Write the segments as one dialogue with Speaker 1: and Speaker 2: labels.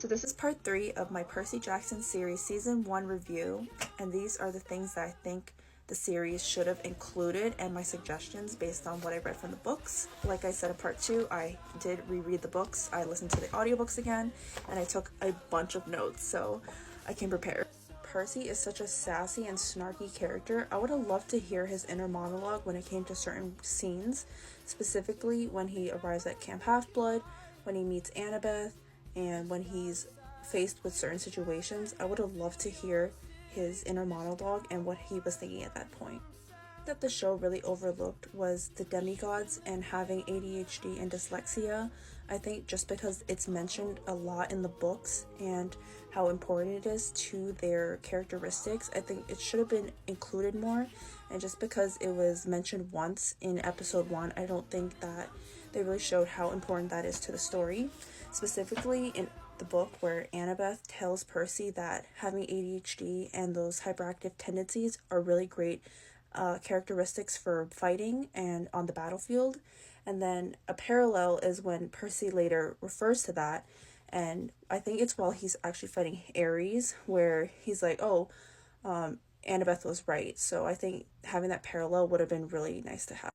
Speaker 1: So this is part 3 of my Percy Jackson series season 1 review, and these are the things that I think the series should have included and my suggestions based on what I read from the books. Like I said in part 2, I did reread the books, I listened to the audiobooks again, and I took a bunch of notes so I came prepared. Percy is such a sassy and snarky character. I would have loved to hear his inner monologue when it came to certain scenes, specifically when he arrives at Camp Half-Blood, when he meets Annabeth, and when he's faced with certain situations. I would have loved to hear his inner monologue and what he was thinking at that point. That the show really overlooked was the demigods and having ADHD and dyslexia. I think just because it's mentioned a lot in the books and how important it is to their characteristics, I think it should have been included more. And just because it was mentioned once in episode 1, I don't think that they really showed how important that is to the story. Specifically in the book where Annabeth tells Percy that having ADHD and those hyperactive tendencies are really great characteristics for fighting and on the battlefield. And then a parallel is when Percy later refers to that, and I think it's while he's actually fighting Ares where he's like, Annabeth was right. So I think having that parallel would have been really nice to have.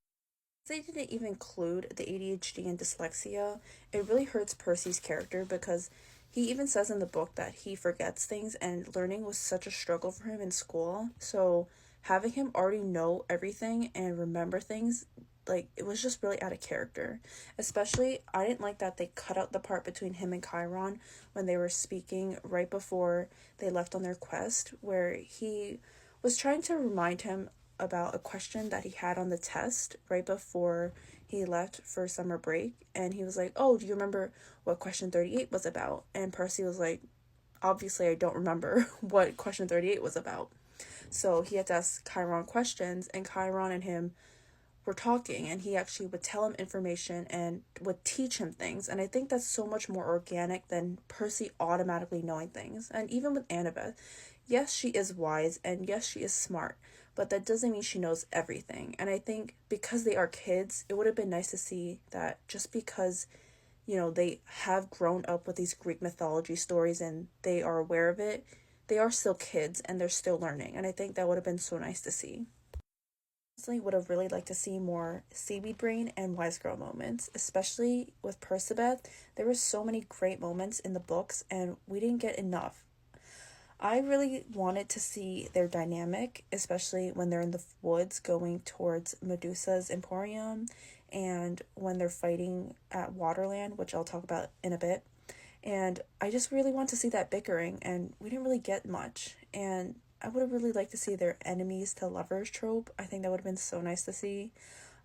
Speaker 1: They didn't even include the ADHD and dyslexia. It really hurts Percy's character because he even says in the book that he forgets things and learning was such a struggle for him in school. So having him already know everything and remember things, like, it was just really out of character. Especially, I didn't like that they cut out the part between him and Chiron when they were speaking right before they left on their quest, where he was trying to remind him about a question that he had on the test right before he left for summer break, and he was like, "Oh, do you remember what question 38 was about?" And Percy was like, "Obviously I don't remember what question 38 was about." So he had to ask Chiron questions, and Chiron and him were talking, and he actually would tell him information and would teach him things. And I think that's so much more organic than Percy automatically knowing things. And even with Annabeth, yes, she is wise, and yes, she is smart, but that doesn't mean she knows everything. And I think because they are kids, it would have been nice to see that just because, they have grown up with these Greek mythology stories and they are aware of it, they are still kids and they're still learning. And I think that would have been so nice to see. Personally, would have really liked to see more Seaweed Brain and Wise Girl moments, especially with Percabeth. There were so many great moments in the books and we didn't get enough. I really wanted to see their dynamic, especially when they're in the woods going towards Medusa's Emporium and when they're fighting at Waterland, which I'll talk about in a bit. And I just really want to see that bickering, and we didn't really get much. And I would have really liked to see their enemies to lovers trope. I think that would have been so nice to see.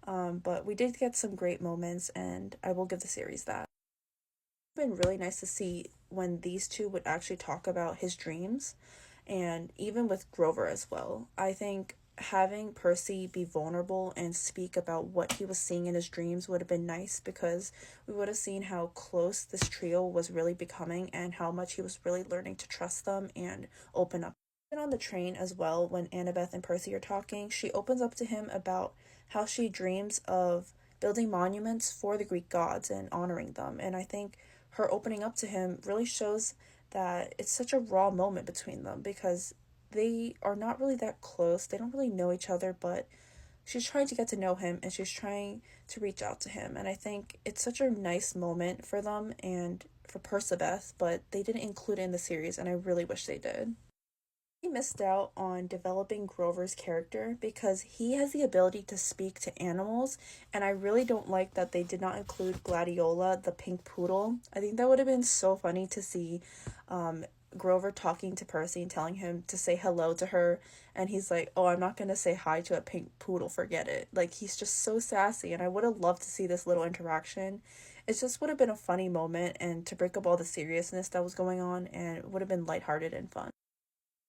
Speaker 1: But we did get some great moments, and I will give the series that. It would have been really nice to see when these two would actually talk about his dreams, and even with Grover as well. I think having Percy be vulnerable and speak about what he was seeing in his dreams would have been nice, because we would have seen how close this trio was really becoming and how much he was really learning to trust them and open up. And on the train as well, when Annabeth and Percy are talking, she opens up to him about how she dreams of building monuments for the Greek gods and honoring them. And I think her opening up to him really shows that it's such a raw moment between them, because they are not really that close. They don't really know each other, but she's trying to get to know him and she's trying to reach out to him. And I think it's such a nice moment for them and for Percabeth, but they didn't include it in the series, and I really wish they did. He missed out on developing Grover's character because he has the ability to speak to animals, and I really don't like that they did not include Gladiola, the pink poodle. I think that would have been so funny to see Grover talking to Percy and telling him to say hello to her, and he's like, "Oh, I'm not gonna say hi to a pink poodle, forget it." Like, he's just so sassy, and I would have loved to see this little interaction. It just would have been a funny moment and to break up all the seriousness that was going on, and it would have been lighthearted and fun.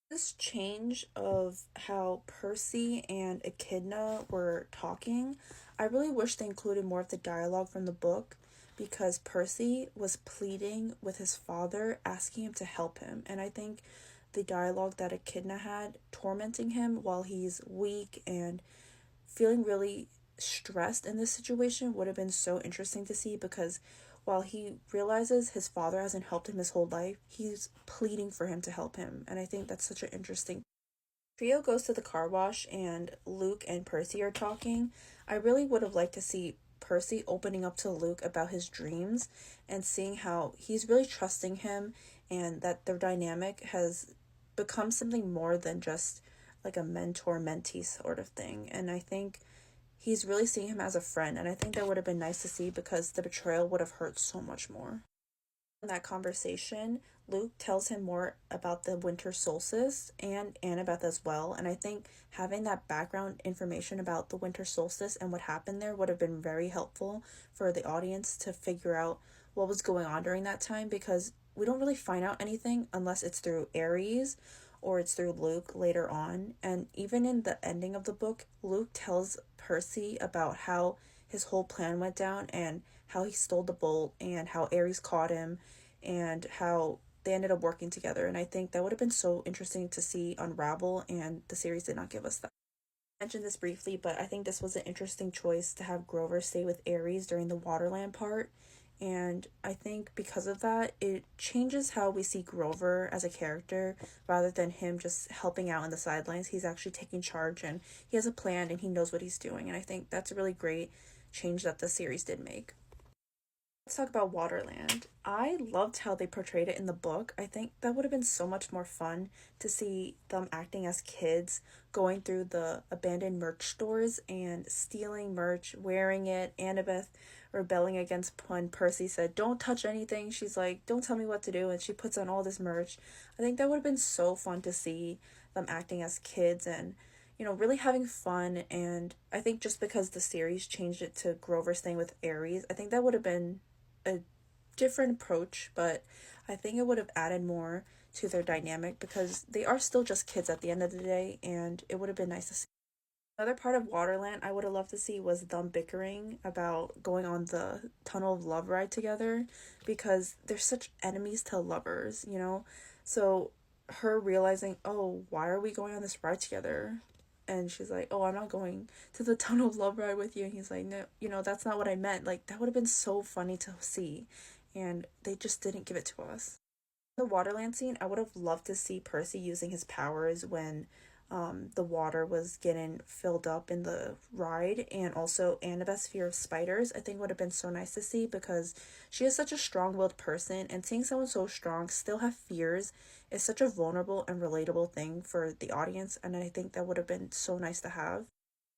Speaker 1: This change of how Percy and Echidna were talking, I really wish they included more of the dialogue from the book, because Percy was pleading with his father, asking him to help him. And I think the dialogue that Echidna had, tormenting him while he's weak and feeling really stressed in this situation, would have been so interesting to see, because while he realizes his father hasn't helped him his whole life, he's pleading for him to help him. And I think that's such an interesting. Trio goes to the car wash and Luke and Percy are talking. I really would have liked to see Percy opening up to Luke about his dreams and seeing how he's really trusting him and that their dynamic has become something more than just like a mentor-mentee sort of thing. And I think he's really seeing him as a friend, and I think that would have been nice to see because the betrayal would have hurt so much more. In that conversation, Luke tells him more about the winter solstice and Annabeth as well, and I think having that background information about the winter solstice and what happened there would have been very helpful for the audience to figure out what was going on during that time, because we don't really find out anything unless it's through Ares or it's through Luke later on. And even in the ending of the book, Luke tells Percy about how his whole plan went down and how he stole the bolt and how Ares caught him and how they ended up working together. And I think that would have been so interesting to see unravel, and the series did not give us that. I mentioned this briefly, but I think this was an interesting choice to have Grover stay with Ares during the Waterland part. And I think because of that, it changes how we see Grover as a character. Rather than him just helping out in the sidelines, he's actually taking charge and he has a plan and he knows what he's doing. And I think that's a really great change that the series did make. Let's talk about Waterland. I loved how they portrayed it in the book. I think that would have been so much more fun to see them acting as kids, going through the abandoned merch stores and stealing merch, wearing it. Annabeth rebelling against when Percy said, "Don't touch anything." She's like, "Don't tell me what to do," and she puts on all this merch. I think that would have been so fun to see them acting as kids and, really having fun. And I think just because the series changed it to Grover staying with Ares, I think that would have been a different approach, but I think it would have added more to their dynamic because they are still just kids at the end of the day, and it would have been nice to see. Another part of Waterland I would have loved to see was them bickering about going on the Tunnel of Love ride together, because they're such enemies to lovers, So her realizing, "Oh, why are we going on this ride together?" And she's like, "Oh, I'm not going to the Tunnel of Love ride with you." And he's like, "No, that's not what I meant." Like, that would have been so funny to see. And they just didn't give it to us. The Waterland scene, I would have loved to see Percy using his powers when the water was getting filled up in the ride, and also Annabeth's fear of spiders. I think would have been so nice to see because she is such a strong-willed person, and seeing someone so strong still have fears is such a vulnerable and relatable thing for the audience, and I think that would have been so nice to have.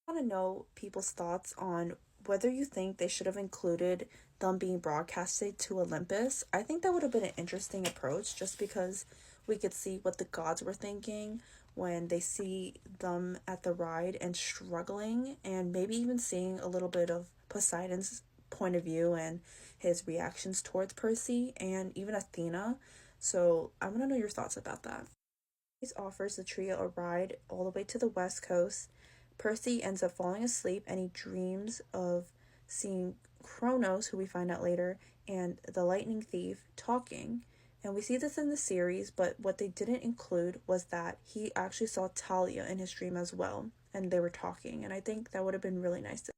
Speaker 1: I want to know people's thoughts on whether you think they should have included them being broadcasted to Olympus. I think that would have been an interesting approach just because we could see what the gods were thinking when they see them at the ride and struggling, and maybe even seeing a little bit of Poseidon's point of view and his reactions towards Percy and even Athena. So I want to know your thoughts about that. He offers the trio a ride all the way to the west coast. Percy ends up falling asleep and he dreams of seeing Kronos, who we find out later, and the lightning thief talking. And we see this in the series, but what they didn't include was that he actually saw Talia in his dream as well, and they were talking, and I think that would have been really nice. The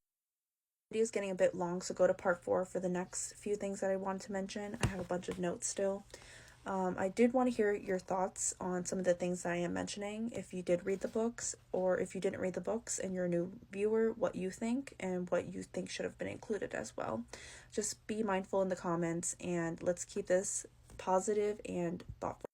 Speaker 1: video is getting a bit long, so go to part 4 for the next few things that I wanted to mention. I have a bunch of notes still. I did want to hear your thoughts on some of the things that I am mentioning, if you did read the books, or if you didn't read the books and you're a new viewer, what you think and what you think should have been included as well. Just be mindful in the comments, and let's keep this positive and thoughtful.